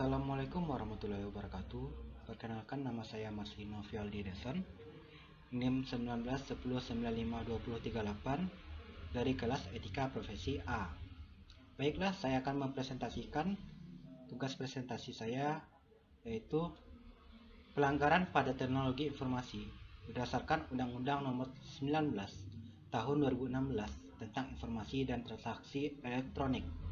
Assalamualaikum warahmatullahi wabarakatuh. Perkenalkan, nama saya Marcelino Fialdi Deson, NIM 1910952038 dari kelas Etika Profesi A. Baiklah, saya akan mempresentasikan tugas presentasi saya, yaitu pelanggaran pada teknologi informasi berdasarkan Undang-Undang Nomor 19 Tahun 2016 tentang Informasi dan Transaksi Elektronik.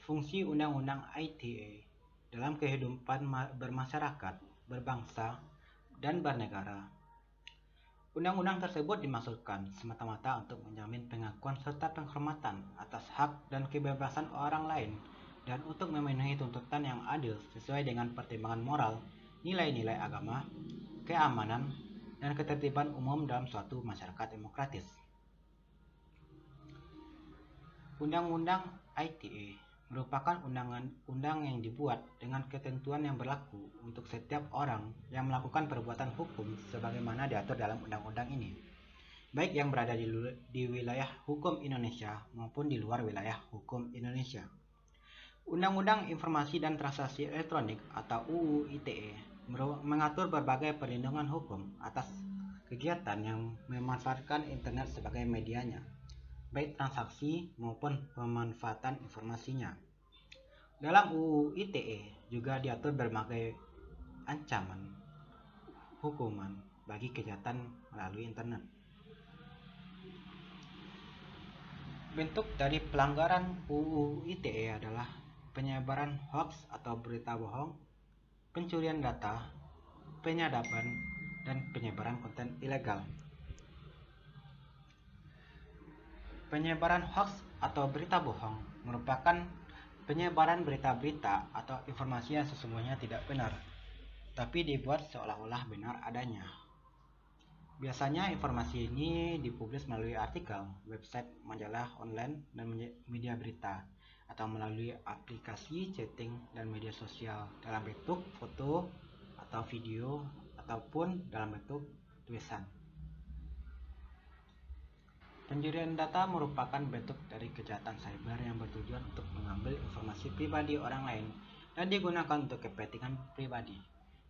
Fungsi Undang-Undang ITE dalam kehidupan bermasyarakat, berbangsa, dan bernegara. Undang-undang tersebut dimaksudkan semata-mata untuk menjamin pengakuan serta penghormatan atas hak dan kebebasan orang lain dan untuk memenuhi tuntutan yang adil sesuai dengan pertimbangan moral, nilai-nilai agama, keamanan, dan ketertiban umum dalam suatu masyarakat demokratis. Undang-Undang ITE merupakan undang-undang yang dibuat dengan ketentuan yang berlaku untuk setiap orang yang melakukan perbuatan hukum sebagaimana diatur dalam undang-undang ini, baik yang berada di wilayah hukum Indonesia maupun di luar wilayah hukum Indonesia. Undang-Undang Informasi dan Transaksi Elektronik atau UU ITE mengatur berbagai perlindungan hukum atas kegiatan yang memanfaatkan internet sebagai medianya, baik transaksi maupun pemanfaatan informasinya. Dalam UU ITE juga diatur berbagai ancaman hukuman bagi kejahatan melalui internet. Bentuk dari pelanggaran UU ITE adalah penyebaran hoaks atau berita bohong, pencurian data, penyadapan, dan penyebaran konten ilegal. Penyebaran hoaks atau berita bohong merupakan penyebaran berita-berita atau informasi yang sesungguhnya tidak benar, tapi dibuat seolah-olah benar adanya. Biasanya informasi ini dipublis melalui artikel, website, majalah online, dan media berita, atau melalui aplikasi chatting dan media sosial dalam bentuk foto atau video, ataupun dalam bentuk tulisan. Pencurian data merupakan bentuk dari kejahatan cyber yang bertujuan untuk mengambil informasi pribadi orang lain dan digunakan untuk kepentingan pribadi.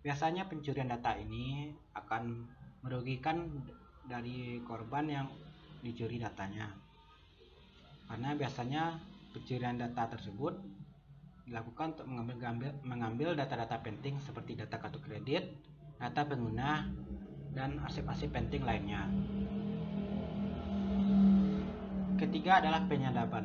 Biasanya pencurian data ini akan merugikan dari korban yang dicuri datanya, karena biasanya pencurian data tersebut dilakukan untuk mengambil data-data penting seperti data kartu kredit, data pengguna, dan arsip-arsip penting lainnya. Ketiga adalah penyadapan.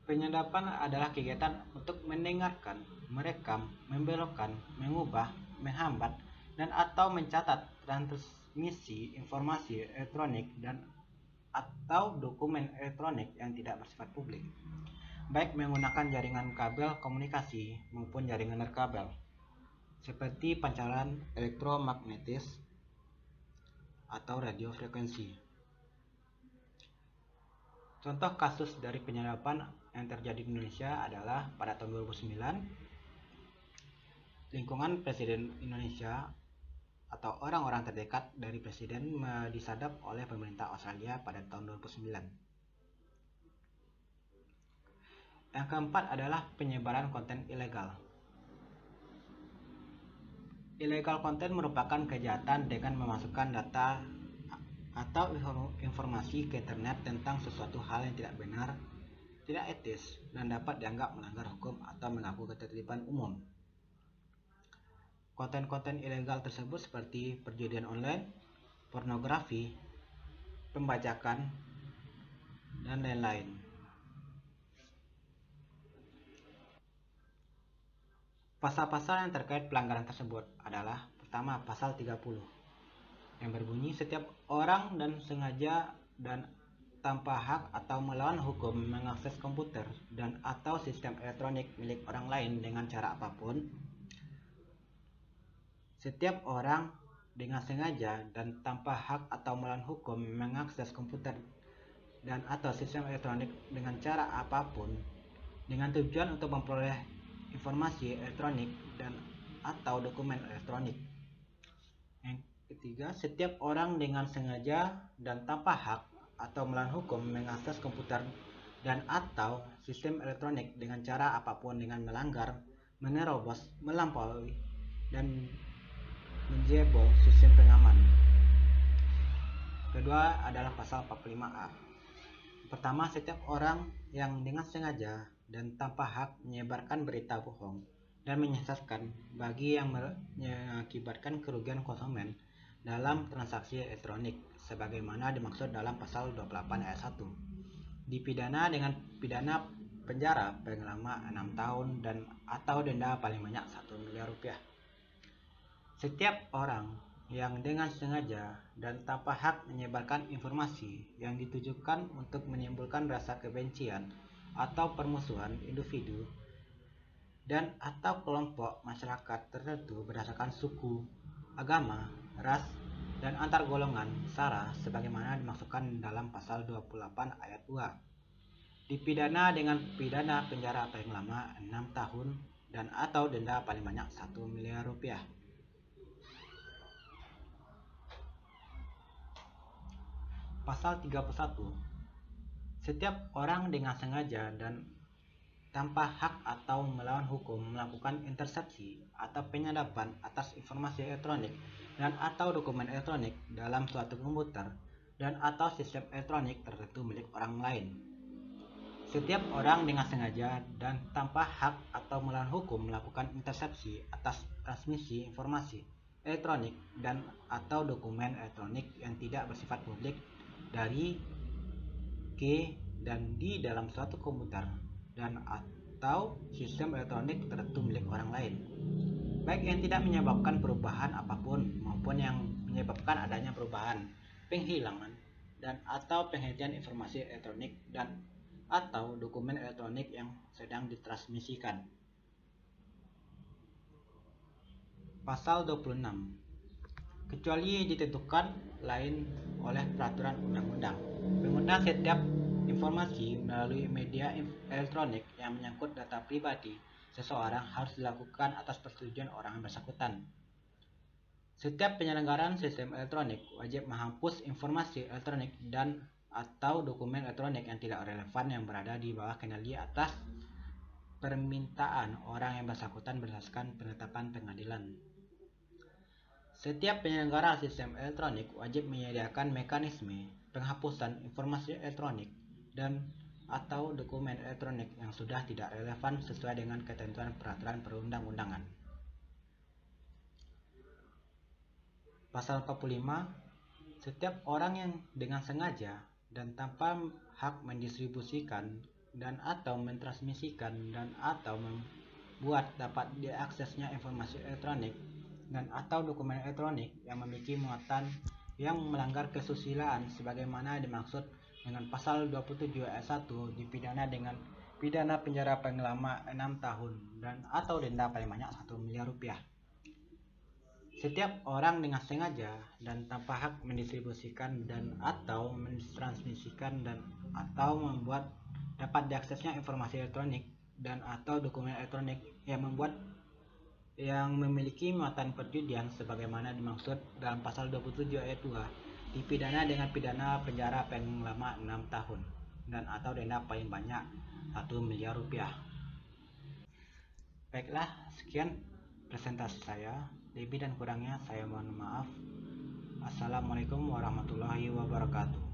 Penyadapan adalah kegiatan untuk mendengarkan, merekam, membelokkan, mengubah, menghambat, dan atau mencatat transmisi informasi elektronik dan atau dokumen elektronik yang tidak bersifat publik, baik menggunakan jaringan kabel komunikasi maupun jaringan nirkabel, seperti pancaran elektromagnetis atau radio frekuensi. Contoh kasus dari penyadapan yang terjadi di Indonesia adalah pada tahun 2009, lingkungan Presiden Indonesia atau orang-orang terdekat dari Presiden disadap oleh pemerintah Australia pada tahun 2009. Yang keempat adalah penyebaran konten ilegal. Illegal konten merupakan kejahatan dengan memasukkan data atau informasi ke internet tentang sesuatu hal yang tidak benar, tidak etis, dan dapat dianggap melanggar hukum atau mengganggu ketertiban umum. Konten-konten ilegal tersebut seperti perjudian online, pornografi, pembajakan, dan lain-lain. Pasal-pasal yang terkait pelanggaran tersebut adalah: pertama, pasal 30 yang berbunyi setiap orang dan sengaja dan tanpa hak atau melawan hukum mengakses komputer dan atau sistem elektronik milik orang lain dengan cara apapun. Setiap orang dengan sengaja dan tanpa hak atau melawan hukum mengakses komputer dan atau sistem elektronik dengan cara apapun dengan tujuan untuk memperoleh informasi elektronik dan atau dokumen elektronik. Yang ketiga, setiap orang dengan sengaja dan tanpa hak atau melawan hukum mengakses komputer dan atau sistem elektronik dengan cara apapun dengan melanggar, menerobos, melampaui, dan menjebol sistem pengaman. Kedua adalah pasal 45A. Pertama, setiap orang yang dengan sengaja dan tanpa hak menyebarkan berita bohong dan menyesatkan bagi yang mengakibatkan kerugian konsumen dalam transaksi elektronik sebagaimana dimaksud dalam pasal 28 ayat 1 dipidana dengan pidana penjara paling lama 6 tahun dan atau denda paling banyak 1 miliar rupiah. Setiap orang yang dengan sengaja dan tanpa hak menyebarkan informasi yang ditujukan untuk menimbulkan rasa kebencian atau permusuhan individu dan atau kelompok masyarakat tertentu berdasarkan suku, agama, ras, dan antar golongan sara sebagaimana dimaksudkan dalam pasal 28 ayat 2 dipidana dengan pidana penjara paling lama 6 tahun dan atau denda paling banyak 1 miliar rupiah. Pasal 31. Setiap orang dengan sengaja dan tanpa hak atau melawan hukum melakukan intersepsi atau penyadapan atas informasi elektronik dan atau dokumen elektronik dalam suatu komputer dan atau sistem elektronik tertentu milik orang lain. Setiap orang dengan sengaja dan tanpa hak atau melawan hukum melakukan intersepsi atas transmisi informasi elektronik dan atau dokumen elektronik yang tidak bersifat publik dari, ke, dan di dalam suatu komputer dan atau sistem elektronik tertentu milik orang lain, baik yang tidak menyebabkan perubahan apapun maupun yang menyebabkan adanya perubahan, penghilangan, dan atau penghentian informasi elektronik dan atau dokumen elektronik yang sedang ditransmisikan. Pasal 26. Kecuali ditentukan lain oleh peraturan undang-undang. Pengguna setiap informasi melalui media elektronik yang menyangkut data pribadi seseorang harus dilakukan atas persetujuan orang yang bersangkutan. Setiap penyelenggaraan sistem elektronik wajib menghapus informasi elektronik dan atau dokumen elektronik yang tidak relevan yang berada di bawah kendali atas permintaan orang yang bersangkutan berdasarkan penetapan pengadilan. Setiap penyelenggara sistem elektronik wajib menyediakan mekanisme penghapusan informasi elektronik dan atau dokumen elektronik yang sudah tidak relevan sesuai dengan ketentuan peraturan perundang-undangan. Pasal 45. Setiap orang yang dengan sengaja dan tanpa hak mendistribusikan dan atau mentransmisikan dan atau membuat dapat diaksesnya informasi elektronik dan atau dokumen elektronik yang memiliki muatan yang melanggar kesusilaan sebagaimana dimaksud dengan pasal 27 ayat 1 dipidana dengan pidana penjara paling lama 6 tahun dan atau denda paling banyak 1 miliar rupiah. Setiap orang dengan sengaja dan tanpa hak mendistribusikan dan atau mentransmisikan dan atau membuat dapat diaksesnya informasi elektronik dan atau dokumen elektronik yang memiliki muatan perjudian sebagaimana dimaksud dalam pasal 27 ayat 2 dipidana dengan pidana penjara paling lama 6 tahun dan atau denda paling banyak 1 miliar rupiah. Baiklah, sekian presentasi saya. Lebih dan kurangnya saya mohon maaf. Assalamualaikum warahmatullahi wabarakatuh.